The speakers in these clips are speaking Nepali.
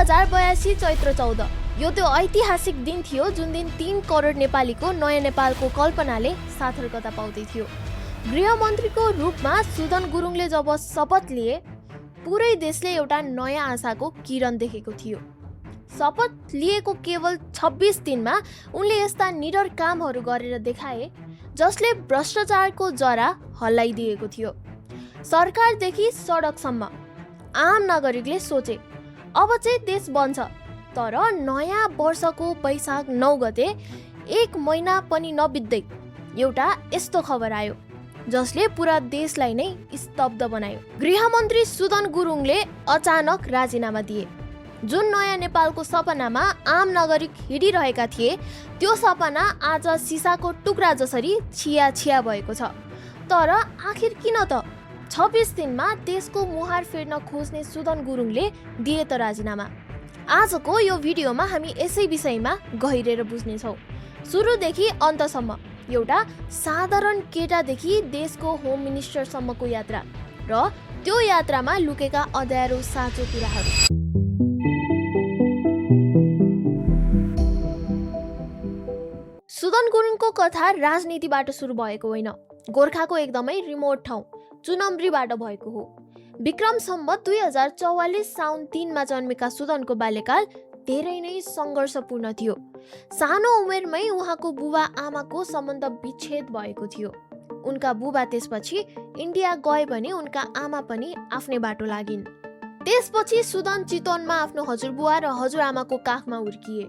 2082 चैत्र 14 यो त्यो ऐतिहासिक दिन थियो जुन दिन 3 करोड नेपालीको नयाँ नेपालको कल्पनाले सार्थकता पाउँदै थियो। गृहमन्त्रीको रूपमा सुदन गुरुङले जब शपथ लिए पुरै देशले एउटा नयाँ आशाको किरण देखेको थियो। शपथ लिएको केवल 26 दिनमा उनले यस्ता निडर कामहरू गरेर देखाए जसले भ्रष्टाचारको जरा हल्लाइदिएको थियो। सरकारदेखि सडकसम्म आम नागरिकले सोचे अब चाहिँ देश बन्छ, तर नयाँ वर्षको वैशाख 9 गते 1 महिना पनि नबित्दै एउटा यस्तो खबर आयो जसले पुरा देशलाई नै स्तब्ध बनायो। गृहमन्त्री सुदन गुरुङले अचानक राजीनामा दिए। जुन नयाँ नेपालको सपनामा आम नागरिक हिँडिरहेका थिए त्यो सपना आज सिसाको टुक्रा जसरी छिया भएको छ। तर आखिर किन त 26 दिनमा देशको मुहार फेर्न खोज्ने सुदन गुरुङले दिए त राजीनामा। आजको यो भिडियोमा हामी यसै विषयमा गहिरेर बुझ्नेछौँ। सुरुदेखि अन्तसम्म एउटा साधारण केटादेखि देशको होम मिनिस्टरसम्मको यात्रा र त्यो यात्रामा लुकेका अँध्यारो साँचो कुराहरू। सुदन गुरुङको कथा राजनीतिबाट सुरु भएको होइन, गोर्खाको एकदमै रिमोट ठाउँ चुनम्रीबाट भएको हो। विक्रम सम्वत 2044 साउन 3 मा जन्मेका सुदनको बाल्यकाल धेरै नै सङ्घर्षपूर्ण थियो। सानो उमेरमै उहाँको बुबा आमाको सम्बन्ध विच्छेद भएको थियो। उनका बुबा त्यसपछि इन्डिया गए भने उनका आमा पनि आफ्नै बाटो लागिन्। त्यसपछि सुदन चितवनमा आफ्नो हजुरबुवा र हजुरआमाको काखमा हुर्किए।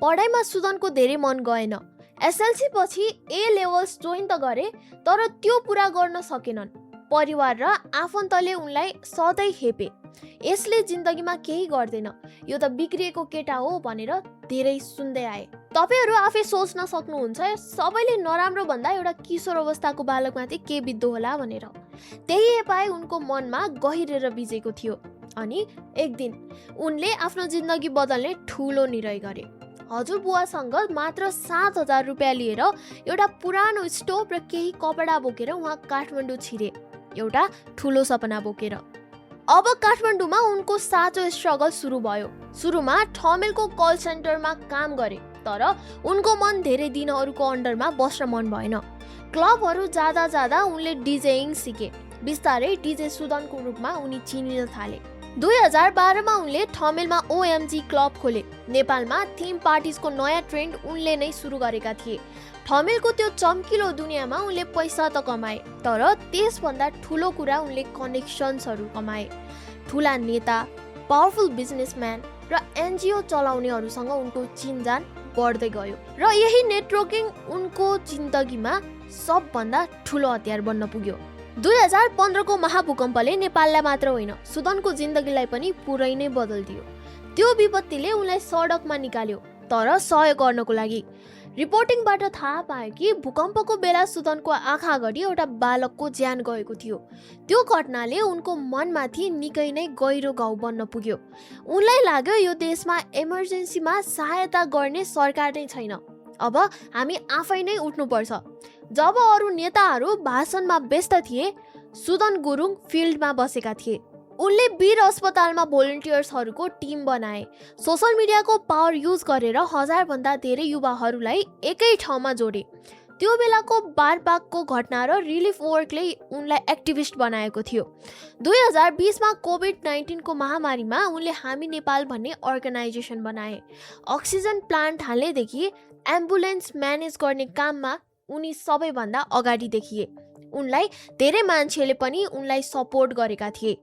पढाइमा सुदनको धेरै मन गएन। एसएलसी पछि ए लेभल्स जोइन त गरे, तर त्यो पुरा गर्न सकेनन्। परिवार र आफन्तले उनलाई सधैँ हेपे, यसले जिन्दगीमा केही गर्दैन, यो त बिग्रिएको केटा हो भनेर धेरै सुन्दै आए। तपाईहरू आफै सोच्न सक्नुहुन्छ सबैले नराम्रो भन्दा एउटा किशोर अवस्थाको बालकमाथि के बित्दो होला भनेर। त्यही हेपाए उनको मनमा गहिरेर बिजेको थियो। अनि एक दिन उनले आफ्नो जिन्दगी बदल्ने ठुलो निर्णय गरे। हजुरबुवासँग मात्र 7,000 रुपियाँ लिएर एउटा पुरानो स्टोभ र केही कपडा बोकेर उहाँ काठमाडौँ छिरे, एउटा ठुलो सपना बोकेर। अब काठमाडौँमा उनको साँचो स्ट्रगल सुरु भयो। सुरुमा ठमेलको कल सेन्टरमा काम गरे, तर उनको मन धेरै दिनहरूको अन्डरमा बस्न मन भएन। क्लबहरू जाँदा जाँदा उनले डिजेइङ सिके। बिस्तारै डिजे सुदनको रूपमा उनी चिनिन थाले। 2012 मा उनले ठमेलमा ओएमजी क्लब खोले। नेपालमा थिम पार्टिजको नयाँ ट्रेन्ड उनले नै सुरु गरेका थिए। ठमेलको त्यो चम्किलो दुनियाँमा उनले पैसा त कमाए, तर त्यसभन्दा ठुलो कुरा उनले कनेक्सन्सहरू कमाए। ठुला नेता, पावरफुल बिजनेसम्यान र एनजिओ चलाउनेहरूसँग उनको चिनजान बढ्दै गयो र यही नेटवर्किङ उनको जिन्दगीमा सबभन्दा ठुलो हतियार बन्न पुग्यो। 2015 को महाभूकम्पले नेपाललाई मात्र होइन सुदनको जिन्दगीलाई पनि पुरै नै बदलिदियो। त्यो विपत्तिले उनलाई सडकमा निकाल्यो, तर सहयोग गर्नको लागि। रिपोर्टिङबाट थाहा पाए कि भूकम्पको बेला सुदनको आँखा अगाडि एउटा बालकको ज्यान गएको थियो। त्यो घटनाले उनको मनमाथि निकै नै गहिरो घाउ बन्न पुग्यो। उनलाई लाग्यो यो देशमा इमर्जेन्सीमा सहायता गर्ने सरकार नै छैन, अब हामी आफै नै उठ्नुपर्छ। जब अरू नेताहरू भाषणमा व्यस्त थिए सुदन गुरुङ फिल्डमा बसेका थिए। उनले वीर अस्पतालमा भोलिन्टियर्सहरूको टिम बनाए। सोसल मिडियाको पावर युज गरेर 1000 भन्दा धेरै युवाहरूलाई एकै ठाउँमा जोडे। त्यो बेलाको बारपाकको घटना र रिलिफ वर्कले उनलाई एक्टिभिस्ट बनाएको थियो। 2020 मा कोभिड-19 को महामारीमा उनले हामी नेपाल भन्ने अर्गनाइजेसन बनाए। अक्सिजन प्लान्ट हाल्नेदेखि एम्बुलेन्स म्यानेज गर्ने काममा उनी सबैभन्दा अगाडि देखिए। उनलाई धेरै मान्छेले पनि उनलाई सपोर्ट गरेका थिए।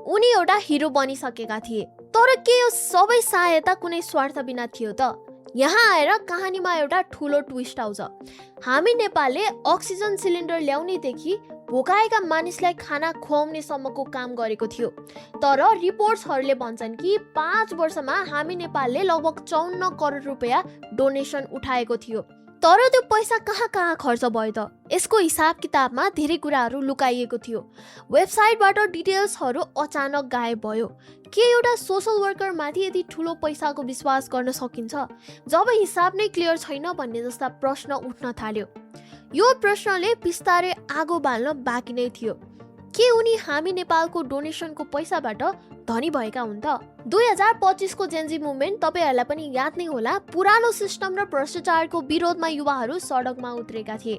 उनी एउटा हिरो बनिसकेका थिए। तर के यो सबै सहायता कुनै स्वार्थ बिना थियो त? यहाँ आएर कहानीमा एउटा ठुलो ट्विस्ट आउँछ। हामी नेपालले अक्सिजन सिलिन्डर ल्याउनेदेखि भोकाएका मानिसलाई खाना खुवाउने सम्मको काम गरेको थियो। तर रिपोर्ट्सहरूले भन्छन् कि 5 वर्षमा हामी नेपालले लगभग 54 करोड रुपियाँ डोनेसन उठाएको थियो। तर त्यो पैसा कहाँ खर्च भयो त? यसको हिसाब किताबमा धेरै कुराहरू लुकाइएको थियो। वेबसाइटबाट डिटेल्सहरू अचानक गायब भयो। के एउटा सोसल वर्करमाथि यति ठुलो पैसाको विश्वास गर्न सकिन्छ जब हिसाब नै क्लियर छैन भन्ने जस्ता प्रश्न उठ्न थाल्यो। यो प्रश्नले बिस्तारै आगो बाल्न बाँकी नै थियो। के उनी हामी नेपालको डोनेसनको पैसाबाट धनी भएका हुन् त? 2025 को जेन्जी मुभमेन्ट तपाईहरुलाई पनि याद नै होला। पुरानो सिस्टम र भ्रष्टाचारको विरोधमा युवाहरू सडकमा उत्रेका थिए।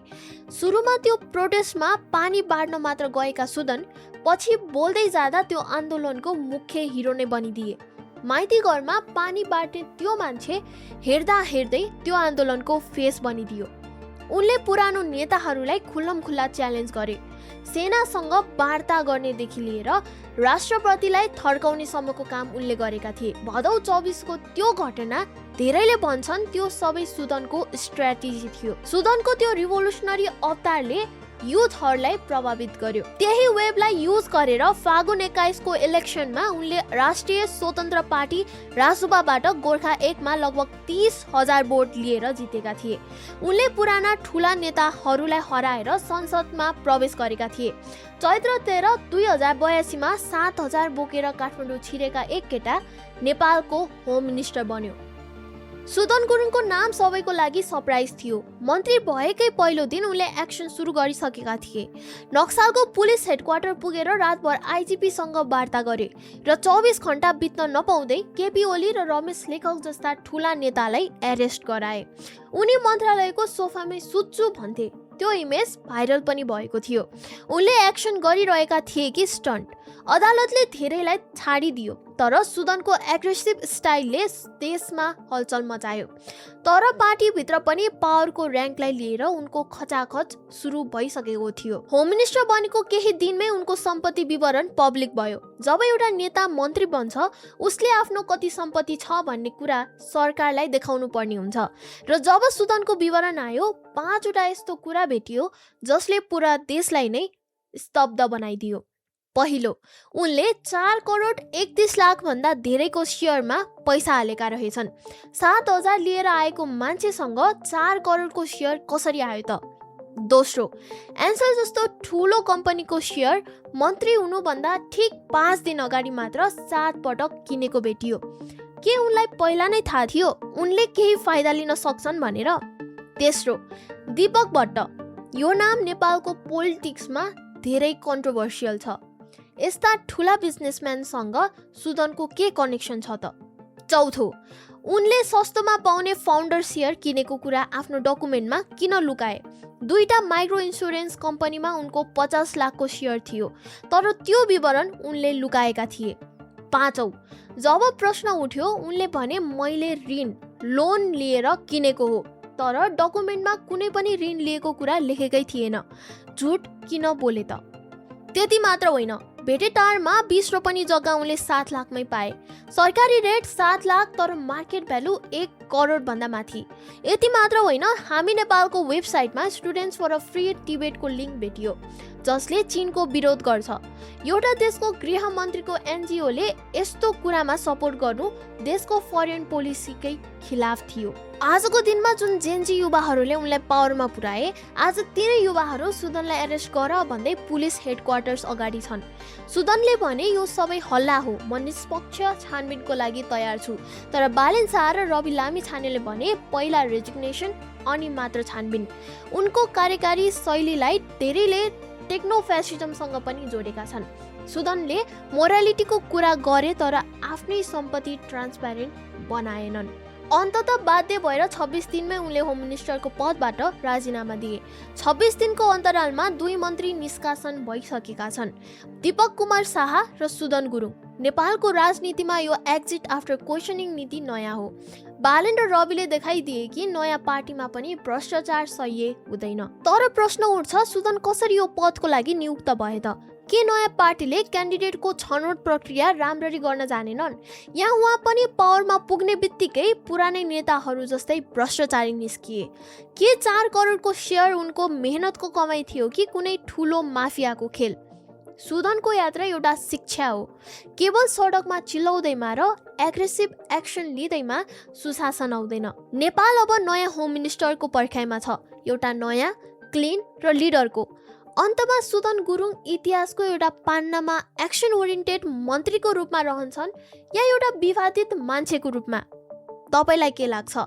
सुरुमा त्यो प्रोटेस्टमा पानी बाँड्न मात्र गएका सुदन पछि बोल्दै जाँदा त्यो आन्दोलनको मुख्य हिरो नै बनिदिए। माइती घरमा पानी बाँड्ने त्यो मान्छे हेर्दा हेर्दै त्यो आन्दोलनको फेस बनिदियो। उनले पुरानो नेताहरूलाई खुल्लमखुल्ला च्यालेन्ज गरे। सेनासँग वार्ता गर्नेदेखि लिएर राष्ट्रपतिलाई थर्काउने सम्मको काम उनले गरेका थिए। भदौ 24 को त्यो घटना धेरैले भन्छन् त्यो सबै सुदनको स्ट्र्याटेजी थियो। सुदनको त्यो रिभोल्युसनरी अवतारले युथहरूलाई प्रभावित गर्यो। त्यही वेबलाई युज गरेर फागुन 21 को इलेक्सनमा उनले राष्ट्रिय स्वतन्त्र पार्टी रासुपाबाट गोर्खा 1 मा लगभग 30,000 भोट लिएर जितेका थिए। उनले पुराना ठूला नेताहरूलाई हराएर संसदमा प्रवेश गरेका थिए। चैत्र 13 2082 मा 7,000 बोकेर काठमाडौँ छिरेका एक केटा नेपालको होम मिनिस्टर बन्यो। सुदन गुरुङको नाम सबैको लागि सरप्राइज थियो। मन्त्री भएकै पहिलो दिन उनले एक्सन सुरु गरिसकेका थिए। नक्सालको पुलिस हेडक्वार्टर पुगेर रातभर आइजिपीसँग वार्ता गरे र 24 घण्टा बित्न नपाउँदै केपी ओली र रमेश लेखक जस्ता ठूला नेतालाई एरेस्ट गराए। उनी मन्त्रालयको सोफामै सुत्छु भन्थे। त्यो इमेज भाइरल पनि भएको थियो। उनले एक्सन गरिरहेका थिए कि स्टन्ट। अदालतले धेरैलाई छाडिदियो तर सुदनको एग्रेसिभ स्टाइलले देशमा हलचल मचायो। तर पार्टीभित्र पनि पावरको र्याङ्कलाई लिएर उनको खचाखच सुरु भइसकेको थियो। होम मिनिस्टर बनेको केही दिनमै उनको सम्पत्ति विवरण पब्लिक भयो। जब एउटा नेता मन्त्री बन्छ उसले आफ्नो कति सम्पत्ति छ भन्ने कुरा सरकारलाई देखाउनु पर्ने हुन्छ र जब सुदनको विवरण आयो 5 वटा यस्तो कुरा भेटियो जसले पुरा देशलाई नै स्तब्ध बनाइदियो। पहिलो, उनले 4 करोड 31 लाख भन्दा धेरैको सेयरमा पैसा हालेका रहेछन्। 7,000 लिएर आएको मान्छेसँग 4 करोडको सेयर कसरी आयो त? दोस्रो, एन्सल जस्तो ठूलो कम्पनीको सेयर मन्त्री हुनुभन्दा ठिक 5 दिन अगाडि मात्र 7 पटक किनेको भेटियो। के उनलाई पहिला नै थाहा थियो उनले केही फाइदा लिन सक्छन् भनेर? तेस्रो, दीपक भट्ट। यो नाम नेपालको पोलिटिक्समा धेरै कन्ट्रोभर्सियल छ। यस्ता ठूला बिजनेसम्यानसँग सुदनको के कनेक्सन छ त? चौथो, उनले सस्तोमा पाउने फाउन्डर सेयर किनेको कुरा आफ्नो डकुमेन्टमा किन लुकाए? 2टा माइक्रो इन्स्योरेन्स कम्पनीमा उनको 50 लाखको सेयर थियो तर त्यो विवरण उनले लुकाएका थिए। पाँचौं, जब प्रश्न उठ्यो उनले भने मैले लोन लिएर किनेको हो तर डकुमेन्टमा कुनै पनि ऋण लिएको कुरा लेखेकै थिएन। झुट किन बोले त? त्यति मात्र होइन, भेटेटारमा 20 रोपनी जग्गा उनले 7 लाखमै पाए। सरकारी रेट 7 लाख तर मार्केट भ्यालु 1 करोड भन्दा माथि। यति मात्र होइन, हामी नेपालको वेबसाइटमा स्टुडेन्ट्स फर अ फ्री टिबेटको लिङ्क भेटियो जसले चीनको विरोध गर्छ। एउटा देशको गृह मन्त्रीको एनजिओले यस्तो कुरामा सपोर्ट गर्नु देशको फरेन पोलिसीकै खिलाफ थियो। आजको दिनमा जुन जेन्जी युवाहरूले उनलाई पावरमा पुर्याए, आज तिनै युवाहरू सुदनलाई एरेस्ट गर भन्दै पुलिस हेडक्वार्टर्स अगाडि छन्। सुदनले भने यो सबै हल्ला हो, म निष्पक्ष छानबिनको लागि तयार छु। तर बालेन शाह र रवि लामिछानेले भने पहिला रेजिग्नेसन अनि मात्र छानबिन। उनको कार्यकारी शैलीलाई धेरैले टेक्नो फ्यासिजमसँग पनि जोडेका छन्। सुदनले मोरालिटीको कुरा गरे तर आफ्नै सम्पत्ति ट्रान्सप्यारेन्ट बनाएनन्। अन्ततः बाध्य भएर 26 दिनमै उनले होम मिनिस्टरको पदबाट राजीनामा दिए। 26 दिनको अन्तरालमा 2 मन्त्री निष्कासन भइसकेका छन्, दीपक कुमार शाह र सुदन गुरुङ। नेपालको राजनीतिमा यो एक्जिट आफ्टर क्वेसनिङ नीति नयाँ हो। बालेन र रविले देखाइदिए कि नयाँ पार्टीमा पनि भ्रष्टाचार सह्य हुँदैन। तर प्रश्न उठ्छ, सुदन कसरी यो पदको लागि नियुक्त भए त? के नयाँ पार्टीले क्यान्डिडेटको छनौट प्रक्रिया राम्ररी गर्न जानेनन्? यहाँ उहाँ पनि पावरमा पुग्ने बित्तिकै पुरानै नेताहरू जस्तै भ्रष्टाचारी निस्किए। के 4 करोडको सेयर उनको मेहनतको कमाइ थियो कि कुनै ठुलो माफियाको खेल? सुदनको यात्रा एउटा शिक्षा हो। केवल सडकमा चिल्लाउँदैमा र एग्रेसिभ एक्सन लिँदैमा सुशासन आउँदैन। नेपाल अब नयाँ होम मिनिस्टरको पर्खाइमा छ, एउटा नयाँ, क्लिन र लिडरको। अन्तमा सुदन गुरुङ इतिहासको एउटा पान्नामा एक्सन ओरिएन्टेड मन्त्रीको रूपमा रहन्छन् या एउटा विवादित मान्छेको रूपमा? तपाईलाई के लाग्छ?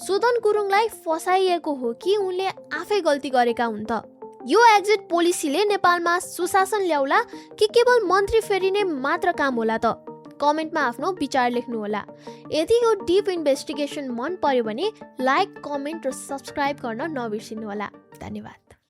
सुदन गुरुङलाई फसाइएको हो कि उनले आफै गल्ती गरेका हुन् त? यो एक्जिट पोलिसीले नेपालमा सुशासन ल्याउला कि केवल मन्त्री फेरिने मात्र काम होला त? कमेन्टमा आफ्नो विचार लेख्नुहोला। यदि यो डिप इन्भेस्टिगेसन मन पर्यो भने लाइक, कमेन्ट र सब्सक्राइब गर्न नबिर्सिनुहोला। धन्यवाद।